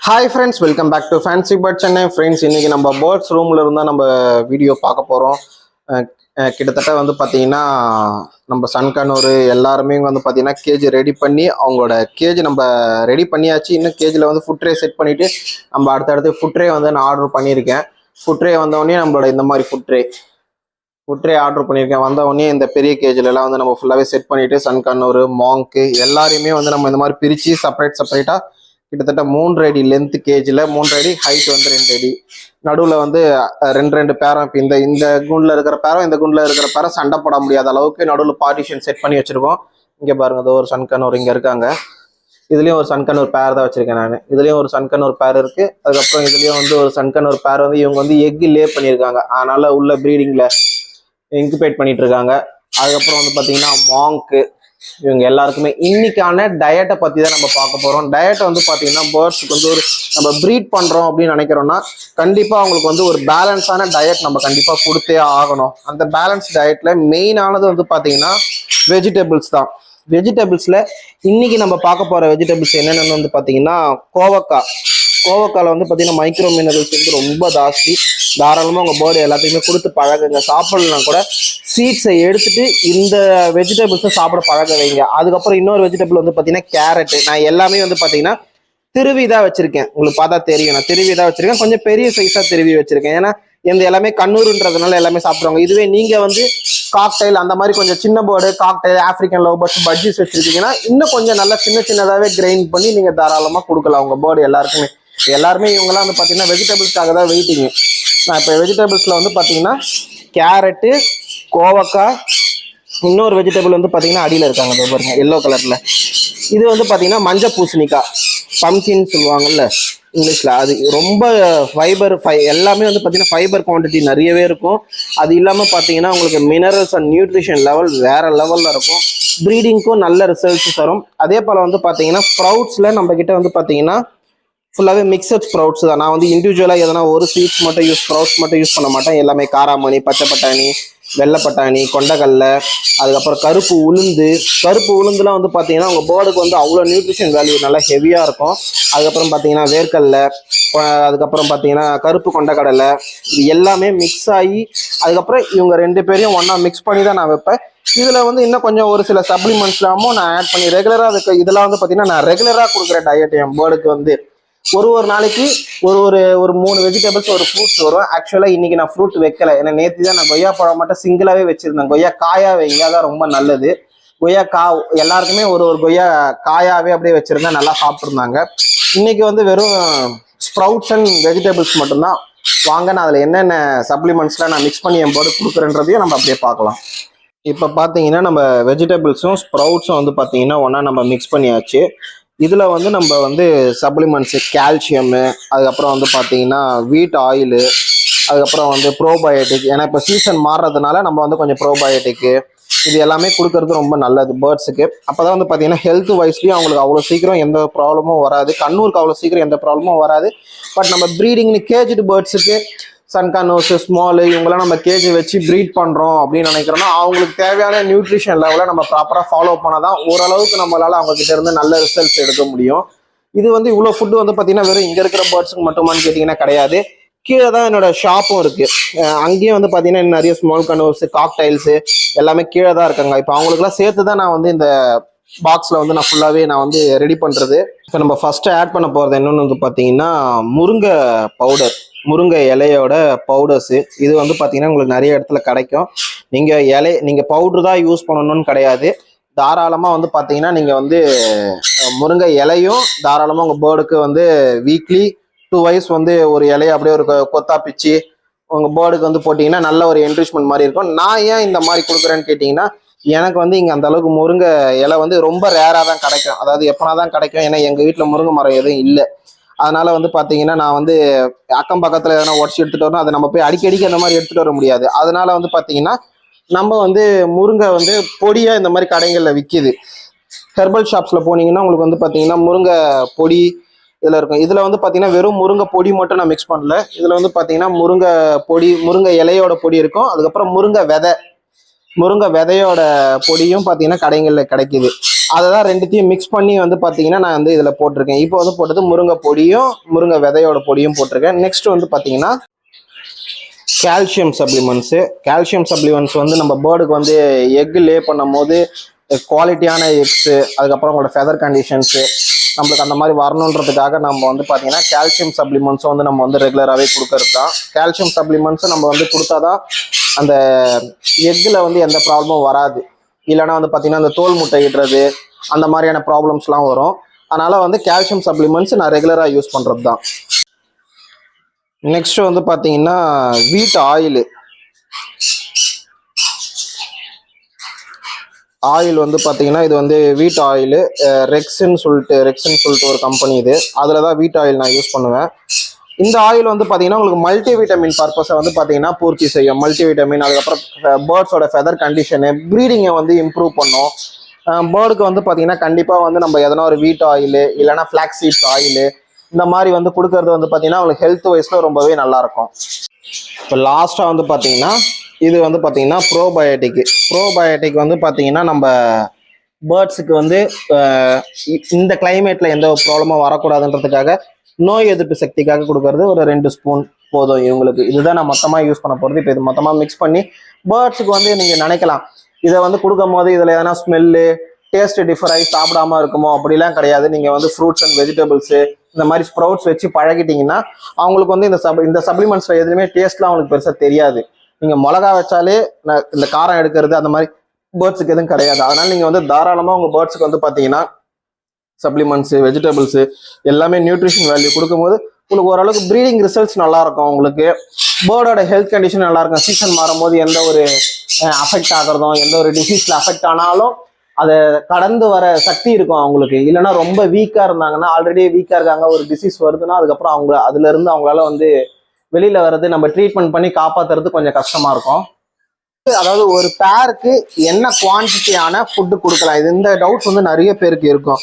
Hi friends, welcome back to Fancy Bird Chennai. Friends, இன்னைக்கு நம்ம birds ரூம்ல இருந்தா நம்ம வீடியோ பார்க்க போறோம். கிட்டத்தட்ட வந்து பாத்தீங்கன்னா நம்ம சன்கனூர் எல்லாருமே வந்து பாத்தீங்கன்னா கேஜ் ரெடி பண்ணி அவங்களோட கேஜ் நம்ம ரெடி பண்ணியாச்சு. இன்னும் கேஜ்ல வந்து ஃபுட் ட்ரே செட் பண்ணிட்டு நம்ம அடுத்தடுத்து ஃபுட் ட்ரே வந்து நான் ஆர்டர் பண்ணியிருக்கேன். ஃபுட் ட்ரே வந்தோடனே நம்மளோட இந்த மாதிரி ஃபுட் ட்ரே ஆர்டர் பண்ணியிருக்கேன். வந்தவொடனே இந்த பெரிய கேஜில் எல்லாம் வந்து நம்ம ஃபுல்லாகவே செட் பண்ணிட்டு சன்கனூர் மாங்க்கு எல்லாரையுமே வந்து நம்ம இந்த மாதிரி பிரித்து செப்பரேட்டாக கிட்டத்தட்ட 3 அடி லென்த் கேஜில் 3 அடி ஹைட் வந்து 2 அடி நடுவில் வந்து ரெண்டு பேரம் இப்போ இந்த குண்டில் இருக்கிற பேரம் இந்த குண்டில் இருக்கிற பேரம் சண்டை போட முடியாத அளவுக்கு நடுவில் பார்ட்டிஷன் செட் பண்ணி வச்சுருக்கோம். இங்கே பாருங்க, அது ஒரு சன்கனூர் இங்கே இருக்காங்க. இதுலேயும் ஒரு சன்கனூர் பேர் தான் வச்சுருக்கேன் நான். இதுலேயும் ஒரு சன்கனூர் பேர் இருக்குது. அதுக்கப்புறம் இதுலேயும் வந்து ஒரு சன்கனூர் பேர் வந்து இவங்க வந்து எக்கு லே பண்ணியிருக்காங்க. அதனால் உள்ள ப்ரீடிங்கில் இன்குபேட் பண்ணிட்டு இருக்காங்க. அதுக்கப்புறம் வந்து பார்த்தீங்கன்னா மாங்க்கு இவங்க எல்லாருக்குமே இன்னைக்கான டயட்டை பற்றி தான் நம்ம பார்க்க போகிறோம். டயட்டை வந்து பார்த்தீங்கன்னா பேர்ட்ஸுக்கு வந்து ஒரு நம்ம ப்ரீட் பண்ணுறோம் அப்படின்னு நினைக்கிறோம்னா கண்டிப்பாக அவங்களுக்கு வந்து ஒரு பேலன்ஸான டயட் நம்ம கண்டிப்பாக கொடுத்தே ஆகணும். அந்த பேலன்ஸ் டயட்டில் மெயினானது வந்து பார்த்தீங்கன்னா வெஜிடபிள்ஸ் தான். வெஜிடபிள்ஸில் இன்னைக்கு நம்ம பார்க்க போகிற வெஜிடபிள்ஸ் என்னென்னு வந்து பார்த்தீங்கன்னா கோவக்காயில் வந்து பார்த்தீங்கன்னா மைக்ரோ மினரல்ஸ் வந்து ரொம்ப ஜாஸ்தி. தாராளமாக உங்கள் பேர்டு எல்லாத்தையுமே கொடுத்து பழகுங்க. சாப்பிடலாம் கூட சீட்ஸை எடுத்துட்டு இந்த வெஜிடபிள்ஸை சாப்பிட பழக வைங்க. அதுக்கப்புறம் இன்னொரு வெஜிடபிள் வந்து பார்த்தீங்கன்னா கேரட்டு. நான் எல்லாமே வந்து பார்த்தீங்கன்னா திருவி தான் வச்சிருக்கேன். உங்களுக்கு பார்த்தா தெரியும், நான் திருவி தான் வச்சிருக்கேன். கொஞ்சம் பெரிய சைஸாக திருவி வச்சிருக்கேன். ஏன்னா எந்த எல்லாமே கண்ணூருன்றதுனால எல்லாமே சாப்பிடுவாங்க. இதுவே நீங்கள் வந்து காக்டைல் அந்த மாதிரி கொஞ்சம் சின்ன bird cockatiel African love birds budgies வச்சிருக்கீங்கன்னா இன்னும் கொஞ்சம் நல்லா சின்னதாகவே கிரைண்ட் பண்ணி நீங்கள் தாராளமாக கொடுக்கலாம் உங்கள் பேர்டு எல்லாருமே இவங்கெல்லாம் வந்து பார்த்தீங்கன்னா வெஜிடபிள்ஸ்க்காக தான் வெயிட்டிங்க. நான் இப்போ வெஜிடபிள்ஸில் வந்து பார்த்தீங்கன்னா கேரட்டு, கோவக்காய், இன்னொரு வெஜிடபிள் வந்து பார்த்தீங்கன்னா அடியில் இருக்காங்க பாருங்க எல்லோ கலரில். இது வந்து பார்த்தீங்கன்னா மஞ்சள் பூசணிக்காய், பம்கின்னு சொல்லுவாங்கல்ல இங்கிலீஷில். அது ரொம்ப எல்லாமே வந்து பார்த்தீங்கன்னா ஃபைபர் குவான்டிட்டி நிறையவே இருக்கும். அது இல்லாமல் பார்த்தீங்கன்னா உங்களுக்கு மினரல்ஸ் அண்ட் நியூட்ரிஷன் லெவல் வேறு லெவலில் இருக்கும். ப்ரீடிங்க்கும் நல்ல ரிசல்ட்ஸ் தரும். அதே போல் வந்து பார்த்தீங்கன்னா ஸ்ப்ரவுட்ஸில் நம்மக்கிட்ட வந்து பார்த்தீங்கன்னா ஃபுல்லாகவே மிக்சட் ஸ்ப்ரவுட்ஸ் தான். நான் வந்து இண்டிவிஜுவலாக எதனா ஒரு ஸ்வீட்ஸ் மட்டும் ஸ்ப்ரவுட்ஸ் மட்டும் யூஸ் பண்ண மாட்டேன். எல்லாமே காராமணி, பச்சை பட்டாணி, வெள்ளை பட்டாணி, கொண்டக்கடல, அதுக்கப்புறம் கருப்பு உளுந்துலாம் வந்து பார்த்தீங்கன்னா உங்கள் பேர்டுக்கு வந்து அவ்வளோ நியூட்ரிஷன் வேல்யூ நல்லா ஹெவியாக இருக்கும். அதுக்கப்புறம் பார்த்தீங்கன்னா வேர்க்கடலை, அதுக்கப்புறம் பார்த்தீங்கன்னா கருப்பு கொண்டக்கடலை, இது எல்லாமே மிக்ஸ் ஆகி அதுக்கப்புறம் இவங்க 2 பேரையும் ஒன்றா மிக்ஸ் பண்ணி தான் நான் வைப்பேன். இதில் வந்து இன்னும் கொஞ்சம் ஒரு சில சப்ளிமெண்ட்ஸ்லாமும் நான் ஆட் பண்ணி ரெகுலராக அதுக்கு இதெல்லாம் வந்து பார்த்தீங்கன்னா நான் ரெகுலராக கொடுக்குற டயட் என் பேர்டுக்கு வந்து ஒரு நாளைக்கு ஒரு 3 வெஜிடபிள்ஸ் ஒரு ஃப்ரூட்ஸ் வரும். ஆக்சுவலாக இன்னைக்கு நான் ஃப்ரூட் வைக்கல, ஏன்னா நேற்று தான் நான் கொய்யா பழம் மட்டும் சிங்கிளாகவே வச்சிருந்தேன். கொய்யா காயா வைங்க, தான் ரொம்ப நல்லது. கொய்யா எல்லாருக்குமே ஒரு கொய்யா காயாவே அப்படியே வச்சிருந்தேன், நல்லா சாப்பிட்ருந்தாங்க. இன்னைக்கு வந்து வெறும் ஸ்ப்ரவுட்ஸ் அண்ட் வெஜிடபிள்ஸ் மட்டும்தான். வாங்க நான் அதில் என்னென்ன சப்ளிமெண்ட்ஸ்லாம் நான் மிக்ஸ் பண்ணி என் போர்டு கொடுக்குறேன்றதையும் நம்ம அப்படியே பார்க்கலாம். இப்போ பார்த்தீங்கன்னா நம்ம வெஜிடபிள்ஸும் ஸ்ப்ரவுட்ஸும் வந்து பார்த்தீங்கன்னா ஒன்றா நம்ம மிக்ஸ் பண்ணியாச்சு. இதில் வந்து நம்ம வந்து சப்ளிமெண்ட்ஸு கால்சியம்மு, அதுக்கப்புறம் வந்து பார்த்தீங்கன்னா வீட் ஆயிலு, அதுக்கப்புறம் வந்து ப்ரோபயோட்டிக். ஏன்னா இப்போ சீசன் மாறுறதுனால நம்ம வந்து கொஞ்சம் ப்ரோபயோட்டிக்கு இது எல்லாமே கொடுக்கறது ரொம்ப நல்லது பேர்ட்ஸுக்கு. அப்போ தான் வந்து பார்த்தீங்கன்னா ஹெல்த் வைஸ்லேயும் அவங்களுக்கு அவ்வளோ சீக்கிரம் எந்த ப்ராப்ளமும் வராது. கண்ணூருக்கு அவ்வளோ சீக்கிரம் எந்த ப்ராப்ளமும் வராது. பட் நம்ம ப்ரீடிங்னு கேஜ்டு பேர்ட்ஸுக்கு சன்கனூஸ் ஸ்மாலு இவங்கெல்லாம் நம்ம கேஜ் வச்சு ப்ரீட் பண்ணுறோம் அப்படின்னு நினைக்கிறோம்னா அவங்களுக்கு தேவையான நியூட்ரிஷன் லெவலை நம்ம ப்ராப்பராக ஃபாலோ பண்ணால் தான் ஓரளவுக்கு நம்மளால் அவங்ககிட்ட இருந்து நல்ல ரிசல்ட்ஸ் எடுக்க முடியும். இது வந்து இவ்வளோ ஃபுட்டு வந்து பார்த்தீங்கன்னா வெறும் இங்கே இருக்கிற பேர்ட்ஸுக்கு மட்டுமான்னு கேட்டிங்கன்னா கிடையாது. கீழே தான் என்னோட ஷாப்பும் இருக்குது. அங்கேயும் வந்து பார்த்தீங்கன்னா நிறைய ஸ்மால் கனூஸ் காக்டைல்ஸு எல்லாமே கீழே தான் இருக்காங்க. இப்போ அவங்களுக்குலாம் சேர்த்து தான் நான் வந்து இந்த பாக்ஸில் வந்து நான் ஃபுல்லாகவே நான் வந்து ரெடி பண்ணுறது. இப்போ நம்ம ஃபஸ்ட்டு ஆட் பண்ண போகிறது என்னென்னு வந்து பார்த்தீங்கன்னா முருங்கை இலையோட பவுடர்ஸு. இது வந்து பார்த்தீங்கன்னா உங்களுக்கு நிறைய இடத்துல கிடைக்கும். நீங்கள் பவுட்ரு தான் யூஸ் பண்ணணும்னு கிடையாது. தாராளமாக வந்து பார்த்தீங்கன்னா நீங்கள் வந்து முருங்கை இலையும் தாராளமாக உங்கள் பேர்டுக்கு வந்து வீக்லி 2 வைஸ் வந்து ஒரு இலையை அப்படியே ஒரு கொத்தா பிச்சு உங்கள் பேர்டுக்கு வந்து போட்டிங்கன்னா நல்ல ஒரு என்ரிச்மெண்ட் மாதிரி இருக்கும். நான் ஏன் இந்த மாதிரி கொடுக்குறேன்னு கேட்டிங்கன்னா எனக்கு வந்து இங்கே அந்த அளவுக்கு முருங்கை இலை வந்து ரொம்ப ரேராக தான் கிடைக்கும். அதாவது எப்போனா தான் கிடைக்கும். ஏன்னா எங்கள் வீட்டில் முருங்கை மரம் எதுவும் இல்லை. அதனால வந்து பார்த்தீங்கன்னா நான் வந்து அக்கம் பக்கத்தில் எதனா உடச்சி எடுத்துகிட்டு வரணும். அதை நம்ம போய் அடிக்கடிக்கு அந்த மாதிரி எடுத்துகிட்டு வர முடியாது. அதனால வந்து பார்த்தீங்கன்னா நம்ம வந்து முருங்கை வந்து பொடியாக இந்த மாதிரி கடைகளில் விற்கிது. ஹெர்பல் ஷாப்ஸில் போனீங்கன்னா உங்களுக்கு வந்து பார்த்தீங்கன்னா முருங்கை பொடி இதில் இருக்கும். இதில் வந்து பார்த்தீங்கன்னா வெறும் முருங்கை பொடி மட்டும் நான் மிக்ஸ் பண்ணல. இதில் வந்து பார்த்தீங்கன்னா முருங்கை இலையோட பொடி இருக்கும். அதுக்கப்புறம் முருங்கை விதையோட பொடியும் பார்த்தீங்கன்னா கடைகளில் கிடைக்கிது. அதை தான் ரெண்டுத்தையும் மிக்ஸ் பண்ணி வந்து பார்த்தீங்கன்னா நான் வந்து இதில் போட்டிருக்கேன். இப்போ வந்து போட்டது முருங்கை பொடியும் முருங்கை விதையோட பொடியும் போட்டிருக்கேன். நெக்ஸ்ட் வந்து பார்த்தீங்கன்னா கால்சியம் சப்ளிமெண்ட்ஸு. கால்சியம் சப்ளிமெண்ட்ஸ் வந்து நம்ம பேர்டுக்கு வந்து எக் லே பண்ணும் போது குவாலிட்டியான எக்ஸு, அதுக்கப்புறம் உங்களோட ஃபெதர் கண்டிஷன்ஸு நம்மளுக்கு அந்த மாதிரி வரணுன்றதுக்காக நம்ம வந்து பார்த்தீங்கன்னா கால்சியம் சப்ளிமெண்ட்ஸும் வந்து நம்ம வந்து ரெகுலராகவே கொடுக்கறது தான். கால்சியம் சப்ளிமெண்ட்ஸும் நம்ம வந்து கொடுத்தாதான் அந்த எக்கில் வந்து எந்த ப்ராப்ளமும் வராது. இல்லைனா வந்து பார்த்தீங்கன்னா அந்த தோல் முட்டை இடுறது அந்த மாதிரியான ப்ராப்ளம்ஸ்லாம் வரும். அதனால் வந்து கால்சியம் சப்ளிமெண்ட்ஸ் நான் ரெகுலராக யூஸ் பண்ணுறது தான். நெக்ஸ்ட் வந்து பார்த்தீங்கன்னா வீட் ஆயில் வந்து பார்த்தீங்கன்னா இது வந்து வீட் ஆயில் ரெக்ஸின்னு சொல்லிட்டு ஒரு கம்பெனி இது. அதில் தான் வீட் ஆயில் நான் யூஸ் பண்ணுவேன். இந்த ஆயில் வந்து பார்த்தீங்கன்னா உங்களுக்கு மல்டி விட்டமின் பர்பஸை வந்து பார்த்தீங்கன்னா பூர்த்தி செய்யும். மல்டி விட்டமின், அதுக்கப்புறம் பேர்ட்ஸோட ஃபெதர் கண்டிஷனு, ப்ரீடிங்கை வந்து இம்ப்ரூவ் பண்ணும். பேர்டுக்கு வந்து பார்த்தீங்கன்னா கண்டிப்பாக வந்து நம்ம எதனா ஒரு வீட் ஆயில் இல்லைனா ஃப்ளாக்ஸ் சீட்ஸ் ஆயில் இந்த மாதிரி வந்து கொடுக்கறது வந்து பார்த்தீங்கன்னா உங்களுக்கு ஹெல்த் வைஸில் ரொம்பவே நல்லாயிருக்கும். இப்போ லாஸ்ட்டாக வந்து பார்த்தீங்கன்னா இது வந்து பார்த்தீங்கன்னா ப்ரோபயோட்டிக் வந்து பார்த்தீங்கன்னா நம்ம பேர்ட்ஸுக்கு வந்து இந்த கிளைமேட்டில் எந்த ஒரு ப்ராப்ளமும் வரக்கூடாதுன்றதுக்காக நோய் எதிர்ப்பு சக்திக்காக கொடுக்கறது ஒரு 2 ஸ்பூன் போதும் இவங்களுக்கு. இதுதான் நான் மொத்தமாக யூஸ் பண்ண போகிறது. இப்போ இது மொத்தமாக மிக்ஸ் பண்ணி பேர்ட்ஸுக்கு வந்து நீங்கள் நினைக்கலாம் இதை வந்து கொடுக்கும் போது இதில் எதனா ஸ்மெல்லு டேஸ்ட் டிஃபர் ஆகி சாப்பிடாம இருக்குமோ, அப்படிலாம் கிடையாது. நீங்கள் வந்து ஃப்ரூட்ஸ் அண்ட் வெஜிடபிள்ஸு இந்த மாதிரி ஸ்ப்ரவுட்ஸ் வச்சு பழகிட்டீங்கன்னா அவங்களுக்கு வந்து இந்த சப்ளிமெண்ட்ஸில் எதுவுமே டேஸ்ட்லாம் அவங்களுக்கு பெருசாக தெரியாது. நீங்கள் மிளகா வச்சாலே இந்த காரம் எடுக்கிறது அந்த மாதிரி பேர்ட்ஸுக்கு எதுவும் கிடையாது. அதனால நீங்கள் வந்து தாராளமாக உங்கள் பேர்ட்ஸுக்கு வந்து பார்த்தீங்கன்னா சப்ளிமெண்ட்ஸு வெஜிடபிள்ஸு எல்லாமே நியூட்ரிஷன் வேல்யூ கொடுக்கும்போது உங்களுக்கு ஓரளவுக்கு ப்ரீடிங் ரிசல்ட்ஸ் நல்லாயிருக்கும். உங்களுக்கு பேர்டோட ஹெல்த் கண்டிஷன் நல்லாயிருக்கும். சீசன் மாறும்போது எந்த ஒரு அஃபெக்ட் ஆகிறதும் எந்த ஒரு டிசீஸில் அஃபெக்ட் ஆனாலும் அதை கடந்து வர சக்தி இருக்கும் அவங்களுக்கு. இல்லைன்னா ரொம்ப வீக்காக இருந்தாங்கன்னா, ஆல்ரெடி வீக்காக இருக்காங்க, ஒரு டிசீஸ் வருதுன்னா அதுக்கப்புறம் அதுலேருந்து அவங்களால வந்து வெளியில் வர்றது நம்ம ட்ரீட்மெண்ட் பண்ணி காப்பாற்றுறது கொஞ்சம் கஷ்டமாக இருக்கும். அதாவது ஒரு பேருக்கு என்ன குவான்டிட்டியான ஃபுட்டு கொடுக்கலாம், இது இந்த டவுட்ஸ் வந்து நிறைய பேருக்கு இருக்கும்.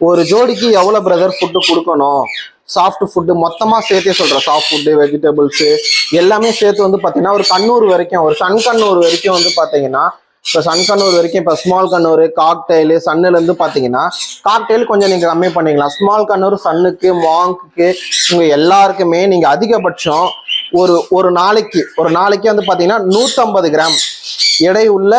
ஒரு ஜோடிக்கு எவ்வளோ பிரதர் ஃபுட்டு கொடுக்கணும், சாஃப்ட் ஃபுட்டு மொத்தமாக சேர்த்தே சொல்கிறேன். சாஃப்ட் ஃபுட்டு வெஜிடபிள்ஸு எல்லாமே சேர்த்து வந்து பார்த்தீங்கன்னா ஒரு கண்ணூர் வரைக்கும், ஒரு சன் கண்ணூர் வரைக்கும் வந்து பார்த்தீங்கன்னா, இப்போ சன் கண்ணூர் வரைக்கும் இப்போ ஸ்மால் கண்ணூர் காக்டெயிலு சன்னுலேருந்து பார்த்தீங்கன்னா காக்டெயில் கொஞ்சம் நீங்கள் கம்மி பண்ணிக்கலாம். ஸ்மால் கண்ணூர் சன்னுக்கு மாங்க்கு உங்கள் எல்லாருக்குமே நீங்கள் அதிகபட்சம் ஒரு நாளைக்கு வந்து பார்த்தீங்கன்னா 150 கிராம் எடை உள்ள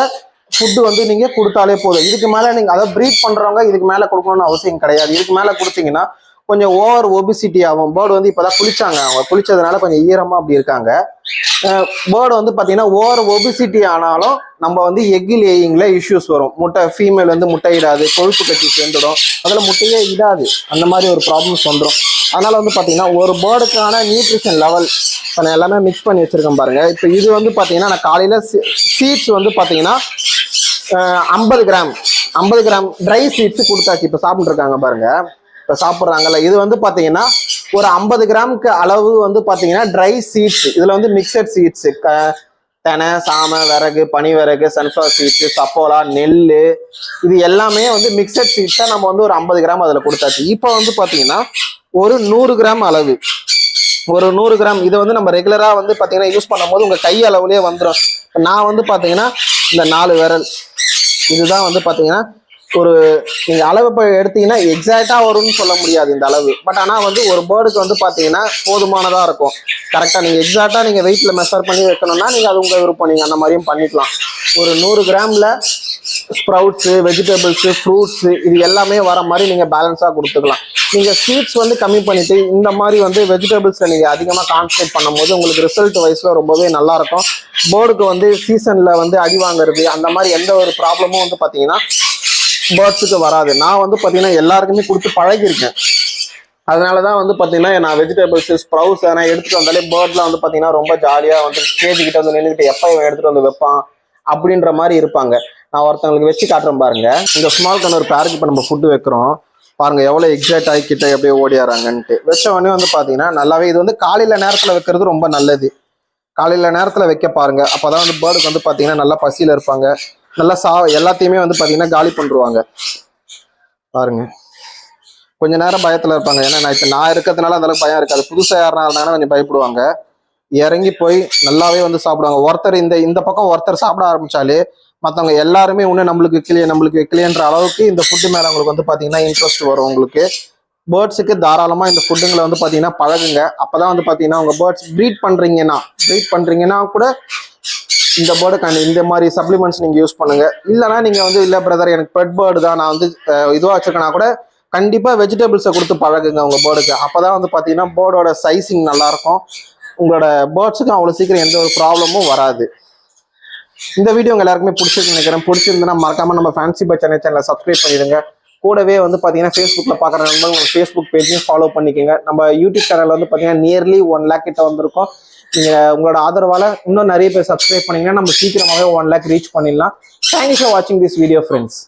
ஃபுட்டு வந்து நீங்கள் கொடுத்தாலே போதும். இதுக்கு மேலே நீங்கள் அதை ப்ரீட் பண்ணுறவங்க இதுக்கு மேலே கொடுக்கணும்னு அவசியம் கிடையாது. இதுக்கு மேலே கொடுத்தீங்கன்னா கொஞ்சம் ஓவர் ஒபிசிட்டி ஆகும். பேர்டு வந்து இப்போதான் குளிச்சாங்க, அவங்க குளிச்சதுனால கொஞ்சம் ஈரமாக அப்படி இருக்காங்க. பேர்டு வந்து பார்த்தீங்கன்னா ஓவர் ஒபிசிட்டி ஆனாலும் நம்ம வந்து எக் லேயிங்கில் இஷ்யூஸ் வரும். ஃபீமேல் வந்து முட்டை இடாது, கொழுப்பு கட்டி சேர்ந்துடும், அதில் முட்டையே இடாது, அந்த மாதிரி ஒரு ப்ராப்ளம்ஸ் வந்துடும். அதனால வந்து பார்த்தீங்கன்னா ஒரு பேர்டுக்கான நியூட்ரிஷன் லெவல் இப்போ நான் எல்லாமே மிக்ஸ் பண்ணி வச்சிருக்கேன் பாருங்க. இப்போ இது வந்து பார்த்தீங்கன்னா நான் காலையில் சீட்ஸ் வந்து பார்த்தீங்கன்னா 50 கிராம் ட்ரை சீட்ஸ் கொடுத்தாச்சு. இப்போ சாப்பிட்டு இருக்காங்க பாருங்க, இப்போ சாப்பிட்றாங்கல்ல. இது வந்து பார்த்தீங்கன்னா ஒரு 50 கிராமுக்கு அளவு வந்து பார்த்தீங்கன்னா ட்ரை சீட்ஸ். இதில் வந்து மிக்சட் சீட்ஸு தெனை, சாமை, விறகு, பனி விறகு, சன்ஃப்ளவர் சீட்ஸு, சப்போலா, நெல், இது எல்லாமே வந்து மிக்சட் சீட்ஸாக நம்ம வந்து ஒரு 50 கிராம் அதில் கொடுத்தாச்சு. இப்போ வந்து பார்த்தீங்கன்னா ஒரு 100 கிராம் அளவு, ஒரு 100 கிராம் இதை வந்து நம்ம ரெகுலராக வந்து பார்த்தீங்கன்னா யூஸ் பண்ணும்போது உங்கள் கை அளவுலேயே வந்துடும். நான் வந்து பார்த்தீங்கன்னா இந்த 4 விரல் இதுதான் வந்து பார்த்தீங்கன்னா ஒரு நீங்கள் அளவு இப்போ எடுத்தீங்கன்னா எக்ஸாக்டாக வரும்னு சொல்ல முடியாது இந்த அளவு. பட் ஆனால் வந்து ஒரு பேர்டுக்கு வந்து பார்த்தீங்கன்னா போதுமானதாக இருக்கும். கரெக்டாக நீங்கள் எக்ஸாக்டாக நீங்கள் வெயிட்டில் மெஷர் பண்ணி வைக்கணும்னா நீங்கள் அது உங்கள் விருப்பம், நீங்கள் அந்த மாதிரியும் பண்ணிக்கலாம். ஒரு 100 கிராமில் ஸ்ப்ரவுட்ஸு வெஜிடபிள்ஸு ஃப்ரூட்ஸு இது எல்லாமே வர மாதிரி நீங்கள் பேலன்ஸாக கொடுத்துக்கலாம். நீங்கள் ஸ்வீட்ஸ் வந்து கம்மி பண்ணிவிட்டு இந்த மாதிரி வந்து வெஜிடபிள்ஸில் நீங்கள் அதிகமாக கான்சன்ட்ரேட் பண்ணும்போது உங்களுக்கு ரிசல்ட் வைஸில் ரொம்பவே நல்லாயிருக்கும். பேர்டுக்கு வந்து சீசனில் வந்து அடி வாங்குறது அந்த மாதிரி எந்த ஒரு ப்ராப்ளமும் வந்து பார்த்தீங்கன்னா பேர்ட்ஸுக்கு வராது. நான் வந்து பார்த்தீங்கன்னா எல்லாருக்குமே கொடுத்து பழகிருக்கேன். அதனால தான் வந்து பார்த்தீங்கன்னா நான் வெஜிடபிள்ஸ் ஸ்ப்ரவுட்ஸ் நான் எடுத்துகிட்டு வந்தாலே பேர்ட்லாம் வந்து பார்த்தீங்கன்னா ரொம்ப ஜாலியாக வந்து கேஜிக்கிட்ட வந்து நின்றுக்கிட்டு எப்போ இவன் எடுத்துகிட்டு வந்து வைப்பான் அப்படின்ற மாதிரி இருப்பாங்க. நான் ஒருத்தவங்களுக்கு வச்சு காட்டுறேன் பாருங்க. இந்த ஸ்மால் கண்ணூர் பேருக்கு இப்போ நம்ம ஃபுட்டு வைக்கிறோம் பாருங்க, எவ்வளோ எக்ஸைட் ஆகிக்கிட்ட எப்படியே ஓடியாராங்கன்ட்டு. வச்ச உடனே வந்து பார்த்தீங்கன்னா நல்லாவே இது வந்து காலையில் நேரத்தில் வைக்கிறது ரொம்ப நல்லது. காலையில் நேரத்தில் வைக்க பாருங்க, அப்போ தான் வந்து பேர்டுக்கு வந்து பார்த்தீங்கன்னா நல்லா பசியில் இருப்பாங்க, நல்லா எல்லாத்தையுமே வந்து பார்த்தீங்கன்னா காலி பண்ணுருவாங்க. பாருங்க கொஞ்ச நேரம் பயத்தில் இருப்பாங்க. ஏன்னா நான் இருக்கிறதுனால அந்தளவுக்கு பயம் இருக்காது. புதுசாக யாருனா இருந்தாங்கன்னா கொஞ்சம் பயப்படுவாங்க. இறங்கி போய் நல்லாவே வந்து சாப்பிடுவாங்க. ஒருத்தர் இந்த பக்கம் ஒருத்தர் சாப்பிட ஆரம்பிச்சாலே மற்றவங்க எல்லாருமே இன்னும் நம்மளுக்கு வைக்கலையன்ற அளவுக்கு இந்த ஃபுட்டு மேலே உங்களுக்கு வந்து பார்த்தீங்கன்னா இன்ட்ரெஸ்ட் வரும் உங்களுக்கு. பேர்ட்ஸுக்கு தாராளமாக இந்த ஃபுட்டுங்களை வந்து பார்த்தீங்கன்னா பழகுங்க. அப்போதான் வந்து பார்த்தீங்கன்னா உங்கள் பேர்ட்ஸ் ப்ரீட் பண்ணுறீங்கன்னா கூட இந்த பேர்டுக்கான இந்த மாதிரி சப்ளிமெண்ட்ஸ் நீங்கள் யூஸ் பண்ணுங்க. இல்லைனா நீங்கள் வந்து இல்லை பிரதர் எனக்கு பெட் பேர்டு தான் நான் வந்து இதுவாக வச்சுருக்கேன்னா கூட கண்டிப்பாக வெஜிடபிள்ஸை கொடுத்து பழகுங்க உங்கள் பேர்டுக்கு. அப்போ தான் வந்து பார்த்தீங்கன்னா பேர்டோட சைஸிங் நல்லாயிருக்கும். உங்களோட பேர்ட்ஸுக்கும் அவ்வளோ சீக்கிரம் எந்த ஒரு ப்ராப்ளமும் வராது. இந்த வீடியோ உங்க எல்லாருக்குமே பிடிச்சிருக்கு நினைக்கிறேன். பிடிச்சிருந்தா மறக்காம நம்ம ஃபேன்சி பை சேனலை சப்ஸ்கிரைப் பண்ணிடுங்க. கூடவே வந்து பார்த்தீங்கன்னா ஃபேஸ்புக்கில் பார்க்குற நண்பர்கள் உங்கள் ஃபேஸ்புக் பேஜையும் ஃபாலோ பண்ணிக்கோங்க. நம்ம யூடியூப் சேனலில் வந்து பார்த்தீங்கன்னா நியர்லி 1 lakh கிட்ட வந்திருக்கோம். நீங்கள் உங்களோட ஆதரவால் இன்னும் நிறைய பேர் சப்ஸ்கிரைப் பண்ணிங்கன்னா நம்ம சீக்கிரமாகவே 1 lakh ரீச் பண்ணிடலாம். தேங்க்யூ ஃபார் வாட்சிங் திஸ் வீடியோ ஃப்ரெண்ட்ஸ்.